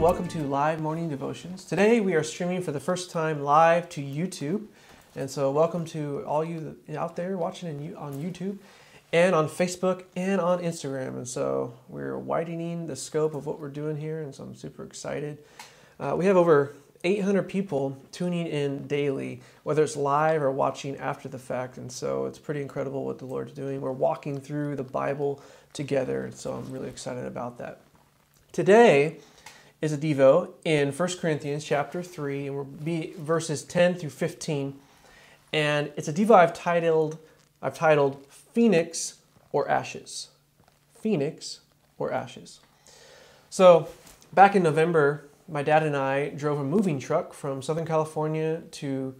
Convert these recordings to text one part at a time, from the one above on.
welcome to Live Morning Devotions. Today we are streaming for the first time live to YouTube. And so welcome to all you out there watching on YouTube and on Facebook and on Instagram. And so we're widening the scope of what we're doing here, and so I'm super excited. We have over 800 people tuning in daily, whether it's live or watching after the fact. And so it's pretty incredible what the Lord's doing. We're walking through the Bible together, and so I'm really excited about that. Today is a Devo in 1 Corinthians chapter 3, and we'll be verses 10 through 15. And it's a Devo I've titled Phoenix or Ashes. Phoenix or Ashes. So back in November, my dad and I drove a moving truck from Southern California to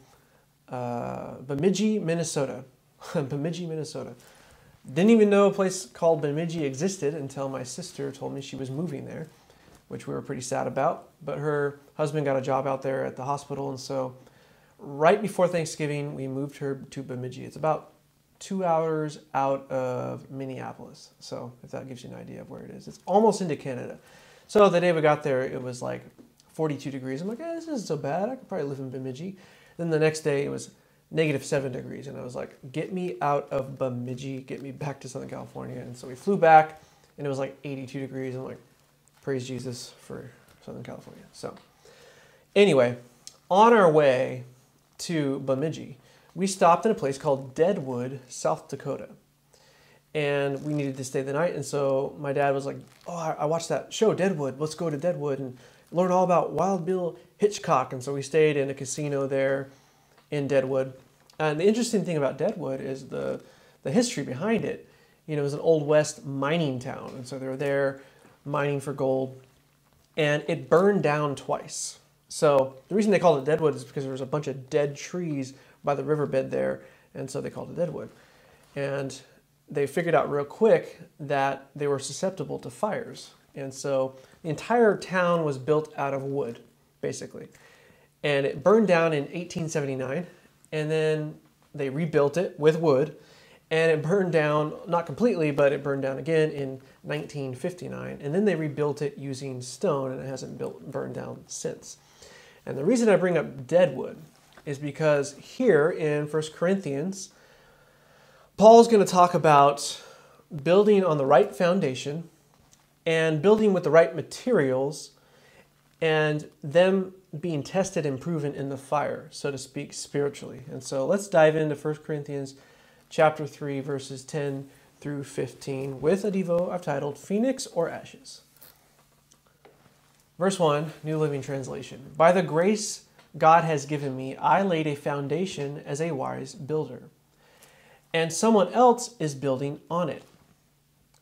Bemidji, Minnesota. Bemidji, Minnesota. Didn't even know a place called Bemidji existed until my sister told me she was moving there, which we were pretty sad about. But her husband got a job out there at the hospital, and so right before Thanksgiving, we moved her to Bemidji. It's about 2 hours out of Minneapolis. So if that gives you an idea of where it is. It's almost into Canada. So the day we got there, it was like 42 degrees. I'm like, this isn't so bad. I could probably live in Bemidji. Then the next day, it was -7 degrees. And I was like, get me out of Bemidji. Get me back to Southern California. And so we flew back, and it was like 82 degrees. I'm like, praise Jesus for Southern California. So anyway, on our way to Bemidji, we stopped in a place called Deadwood, South Dakota. And we needed to stay the night. And so my dad was like, oh, I watched that show, Deadwood. Let's go to Deadwood and learn all about Wild Bill Hitchcock. And so we stayed in a casino there in Deadwood. And the interesting thing about Deadwood is the history behind it. You know, it was an Old West mining town. And so they were there mining for gold. And it burned down twice. So the reason they called it Deadwood is because there was a bunch of dead trees by the riverbed there, and so they called it Deadwood. And they figured out real quick that they were susceptible to fires. And so the entire town was built out of wood, basically. And it burned down in 1879, and then they rebuilt it with wood, and it burned down, not completely, but it burned down again in 1959, and then they rebuilt it using stone, and it hasn't burned down since. And the reason I bring up Deadwood is because here in 1 Corinthians, Paul's going to talk about building on the right foundation and building with the right materials and them being tested and proven in the fire, so to speak, spiritually. And so let's dive into 1 Corinthians chapter 3, verses 10 through 15 with a Devo I've titled Phoenix or Ashes. Verse 1, New Living Translation. By the grace God has given me, I laid a foundation as a wise builder, and someone else is building on it.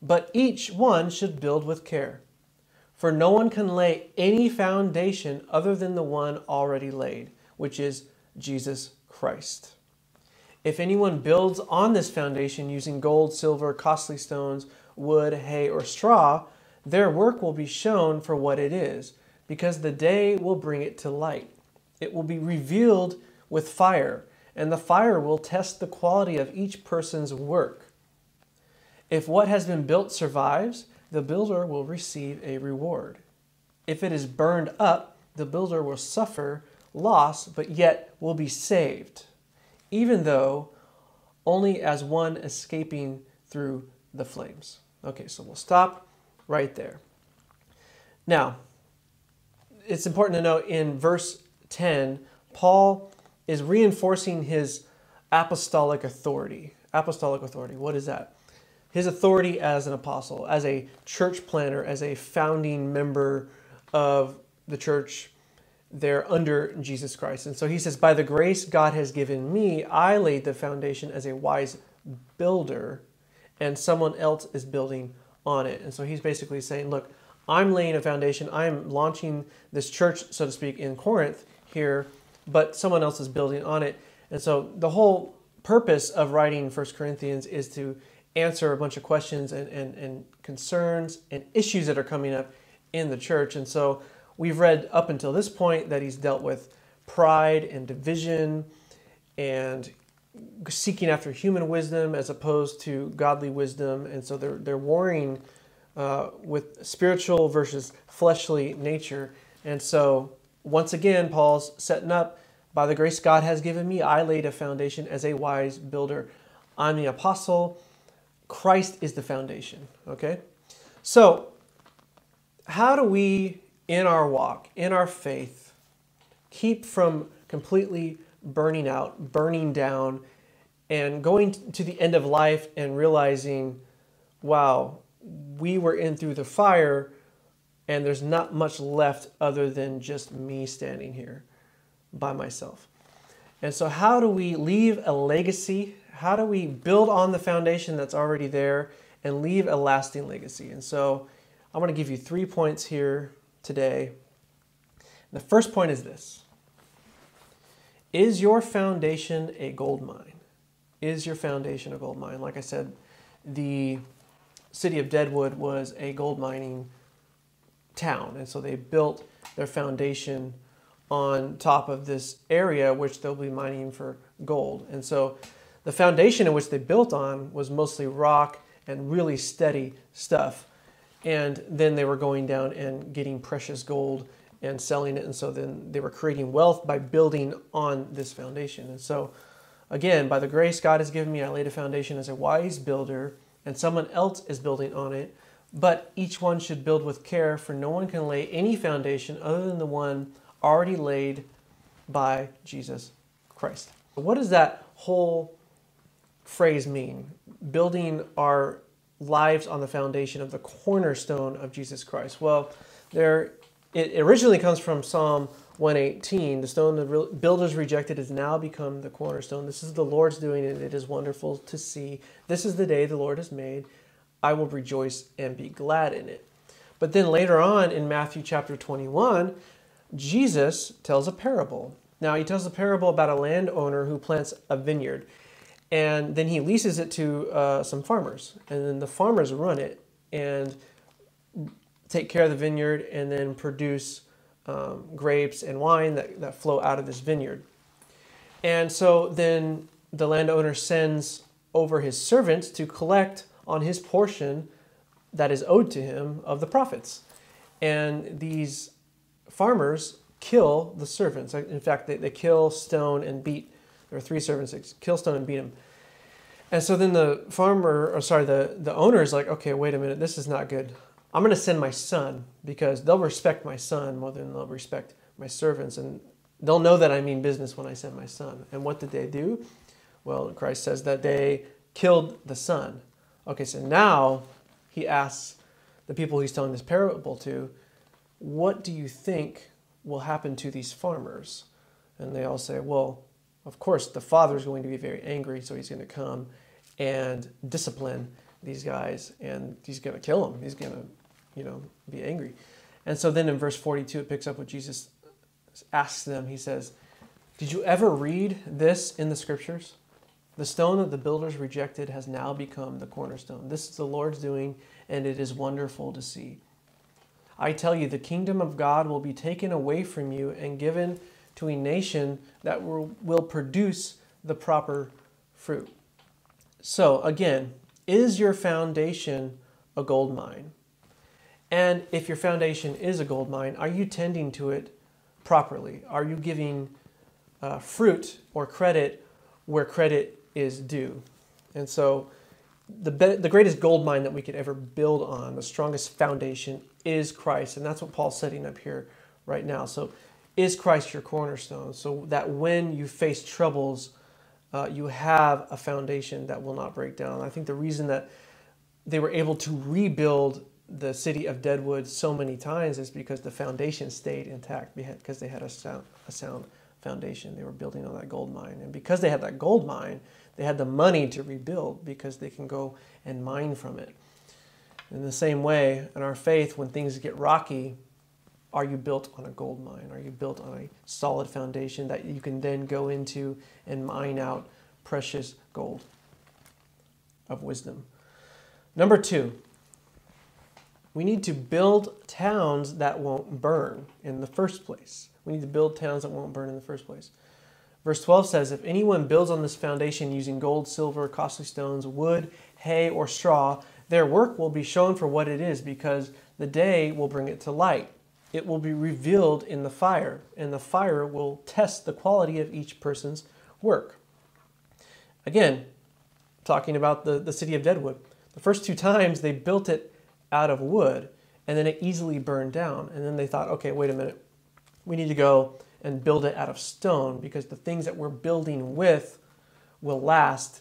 But each one should build with care, for no one can lay any foundation other than the one already laid, which is Jesus Christ. If anyone builds on this foundation using gold, silver, costly stones, wood, hay, or straw, their work will be shown for what it is, because the day will bring it to light. It will be revealed with fire, and the fire will test the quality of each person's work. If what has been built survives, the builder will receive a reward. If it is burned up, the builder will suffer loss, but yet will be saved, even though only as one escaping through the flames. Okay, so we'll stop right there. Now, it's important to note in verse 10, Paul is reinforcing his apostolic authority. Apostolic authority, what is that? His authority as an apostle, as a church planter, as a founding member of the church there under Jesus Christ. And so he says, by the grace God has given me, I laid the foundation as a wise builder, and someone else is building on it. And so he's basically saying, look, I'm laying a foundation. I'm launching this church, so to speak, in Corinth here, but someone else is building on it. And so the whole purpose of writing 1 Corinthians is to answer a bunch of questions and concerns and issues that are coming up in the church. And so we've read up until this point that he's dealt with pride and division and seeking after human wisdom as opposed to godly wisdom. And so they're warring with spiritual versus fleshly nature. And so, once again, Paul's setting up, by the grace God has given me, I laid a foundation as a wise builder. I'm the apostle. Christ is the foundation, okay? So, how do we, in our walk, in our faith, keep from completely burning out, burning down, and going to the end of life and realizing, wow, we were in through the fire and there's not much left other than just me standing here by myself. And so how do we leave a legacy? How do we build on the foundation that's already there and leave a lasting legacy? And so I'm going to give you 3 points here today. The first point is this. Is your foundation a gold mine? Is your foundation a gold mine? Like I said, the city of Deadwood was a gold mining town. And so they built their foundation on top of this area, which they'll be mining for gold. And so the foundation in which they built on was mostly rock and really steady stuff. And then they were going down and getting precious gold and selling it. And so then they were creating wealth by building on this foundation. And so again, by the grace God has given me, I laid a foundation as a wise builder, and someone else is building on it. But each one should build with care, for no one can lay any foundation other than the one already laid by Jesus Christ. What does that whole phrase mean? Building our lives on the foundation of the cornerstone of Jesus Christ. Well, it originally comes from Psalm 118. The stone the builders rejected has now become the cornerstone. This is the Lord's doing, and it is wonderful to see. This is the day the Lord has made. I will rejoice and be glad in it. But then later on in Matthew chapter 21, Jesus tells a parable. Now, he tells a parable about a landowner who plants a vineyard, and then he leases it to some farmers, and then the farmers run it and take care of the vineyard and then produce grapes and wine that flow out of this vineyard. And so then the landowner sends over his servants to collect on his portion that is owed to him of the profits. And these farmers kill the servants. In fact, they kill, stone, and beat. There are 3 servants that kill, stone, and beat him. And so then the owner is like, okay, wait a minute, this is not good. I'm going to send my son, because they'll respect my son more than they'll respect my servants. And they'll know that I mean business when I send my son. And what did they do? Well, Christ says that they killed the son. Okay, so now he asks the people he's telling this parable to, what do you think will happen to these farmers? And they all say, well, of course, the father is going to be very angry, so he's going to come and discipline these guys, and he's going to kill them. He's going to, be angry. And so then in verse 42, it picks up what Jesus asks them. He says, did you ever read this in the scriptures? The stone that the builders rejected has now become the cornerstone. This is the Lord's doing, and it is wonderful to see. I tell you, the kingdom of God will be taken away from you and given to a nation that will produce the proper fruit. So again, is your foundation a gold mine? And if your foundation is a gold mine, are you tending to it properly? Are you giving fruit or credit where credit is due? And so the greatest gold mine that we could ever build on, the strongest foundation, is Christ. And that's what Paul's setting up here right now. So is Christ your cornerstone? So that when you face troubles, you have a foundation that will not break down. I think the reason that they were able to rebuild the city of Deadwood so many times is because the foundation stayed intact, because they had a sound foundation. They were building on that gold mine. And because they had that gold mine, they had the money to rebuild, because they can go and mine from it. In the same way, in our faith, when things get rocky, are you built on a gold mine? Are you built on a solid foundation that you can then go into and mine out precious gold of wisdom? Number 2, we need to build towns that won't burn in the first place. We need to build towns that won't burn in the first place. Verse 12 says, if anyone builds on this foundation using gold, silver, costly stones, wood, hay, or straw, their work will be shown for what it is, because the day will bring it to light. it will be revealed in the fire, and the fire will test the quality of each person's work. Again, talking about the city of Deadwood. The first 2 times they built it out of wood, and then it easily burned down. And then they thought, okay, wait a minute. We need to go and build it out of stone, because the things that we're building with will last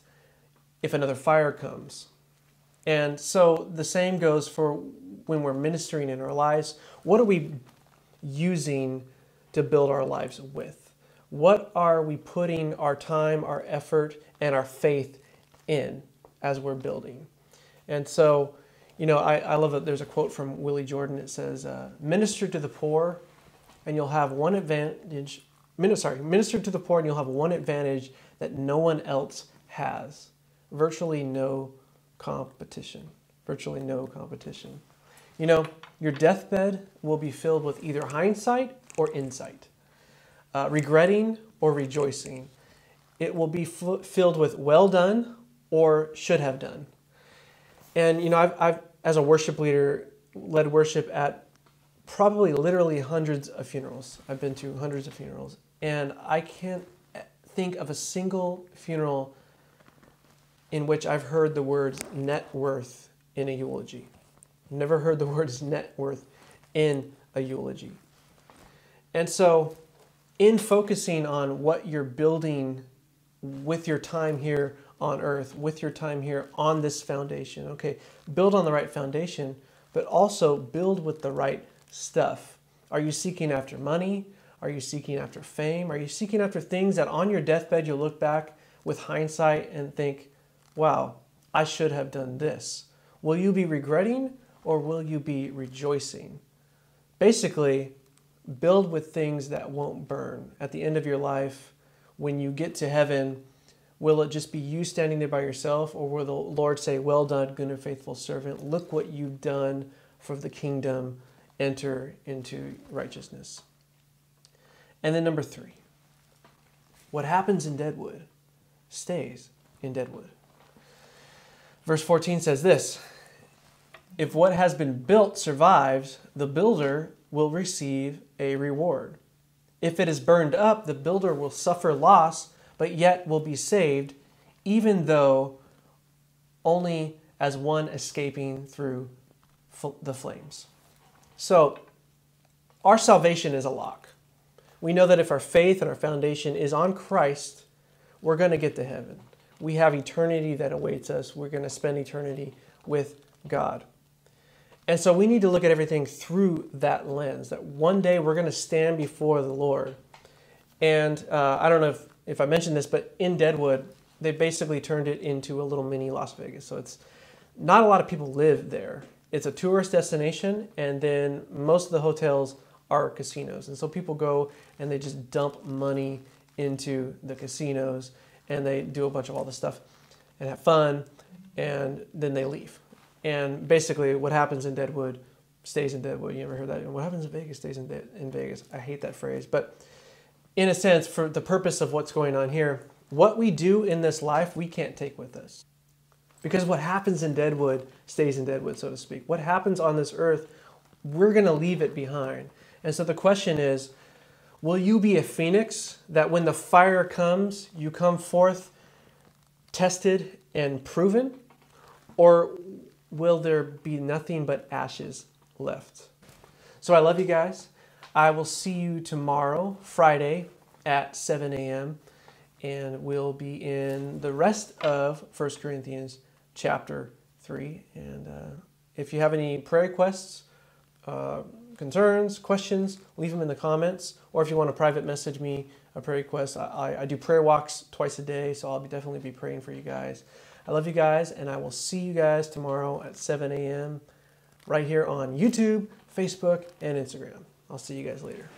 if another fire comes. And so the same goes for when we're ministering in our lives. What are we using to build our lives with? What are we putting our time, our effort, and our faith in as we're building? And so, I love that there's a quote from Willie Jordan. It says, minister to the poor and you'll have one advantage. Minister to the poor and you'll have one advantage that no one else has. Virtually no competition. Virtually no competition. Your deathbed will be filled with either hindsight or insight, regretting or rejoicing. It will be filled with well done or should have done. And, I've as a worship leader, led worship at probably literally hundreds of funerals. I've been to hundreds of funerals. And I can't think of a single funeral in which I've heard the words net worth in a eulogy. Never heard the words net worth in a eulogy. And so in focusing on what you're building with your time here on earth, with your time here on this foundation, okay, build on the right foundation, but also build with the right stuff. Are you seeking after money? Are you seeking after fame? Are you seeking after things that on your deathbed you'll look back with hindsight and think, wow, I should have done this? Will you be regretting or will you be rejoicing? Basically, build with things that won't burn. At the end of your life, when you get to heaven, will it just be you standing there by yourself, or will the Lord say, well done, good and faithful servant, look what you've done for the kingdom, enter into righteousness? And then number 3, what happens in Deadwood stays in Deadwood. Verse 14 says this, if what has been built survives, the builder will receive a reward. If it is burned up, the builder will suffer loss, but yet will be saved, even though only as one escaping through the flames. So, our salvation is a lock. We know that if our faith and our foundation is on Christ, we're going to get to heaven. We have eternity that awaits us. We're going to spend eternity with God. And so we need to look at everything through that lens, that one day we're going to stand before the Lord. And I don't know if I mentioned this, but in Deadwood, they basically turned it into a little mini Las Vegas. So it's not a lot of people live there. It's a tourist destination, and then most of the hotels are casinos. And so people go and they just dump money into the casinos, and they do a bunch of all this stuff and have fun, and then they leave. And basically what happens in Deadwood stays in Deadwood. You ever heard that? What happens in Vegas stays in Vegas. I hate that phrase. But in a sense, for the purpose of what's going on here, what we do in this life, we can't take with us. Because what happens in Deadwood stays in Deadwood, so to speak. What happens on this earth, we're going to leave it behind. And so the question is, will you be a phoenix that when the fire comes, you come forth tested and proven? Or will there be nothing but ashes left? So I love you guys. I will see you tomorrow, Friday at 7 a.m. And we'll be in the rest of 1 Corinthians chapter 3. And if you have any prayer requests, concerns, questions, leave them in the comments. Or if you want to private message me a prayer request, I do prayer walks twice a day, so I'll definitely be praying for you guys. I love you guys, and I will see you guys tomorrow at 7 a.m. right here on YouTube, Facebook, and Instagram. I'll see you guys later.